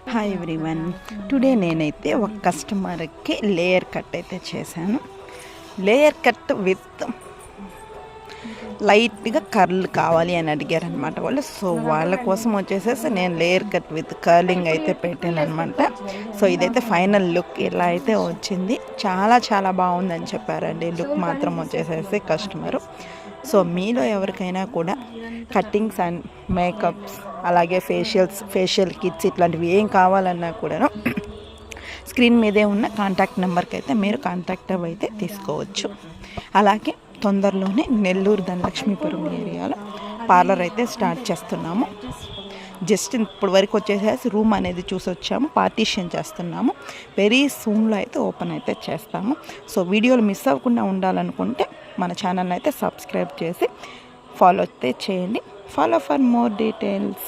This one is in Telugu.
Hi everyone. టుడే నేనైతే ఒక కస్టమర్కి లేయర్ కట్ అయితే చేశాను. లేయర్ కట్ విత్ లైట్గా కర్ల్ కావాలి అని అడిగారు అనమాట వాళ్ళు. సో వాళ్ళ కోసం వచ్చేసేసి నేను లేయర్ కట్ విత్ కర్లింగ్ అయితే పెట్టాను అనమాట. సో ఇదైతే ఫైనల్ లుక్ ఇలా అయితే వచ్చింది. చాలా చాలా బాగుందని చెప్పారండి లుక్ మాత్రం వచ్చేసేసి కస్టమరు. సో మీలో ఎవరికైనా కూడా కట్టింగ్స్ అండ్ మేకప్స్ అలాగే ఫేషియల్ కిట్స్ ఇట్లాంటివి ఏం కావాలన్నా కూడాను స్క్రీన్ మీదే ఉన్న కాంటాక్ట్ నెంబర్కి అయితే మీరు కాంటాక్ట్ అయితే తీసుకోవచ్చు. అలాగే తొందరలోనే నెల్లూరు ధనలక్ష్మీపురం ఏరియాలో పార్లర్ అయితే స్టార్ట్ చేస్తున్నాము. జస్ట్ ఇప్పుడు వరకు వచ్చేసేసి రూమ్ అనేది చూసి వచ్చాము, పార్టీషన్ చేస్తున్నాము. వెరీ సూన్లో అయితే ఓపెన్ అయితే చేస్తాము. సో వీడియోలు మిస్ అవ్వకుండా ఉండాలనుకుంటే మన ఛానల్ని అయితే సబ్స్క్రైబ్ చేసి ఫాలో అయితే చేయండి. Follow for more details.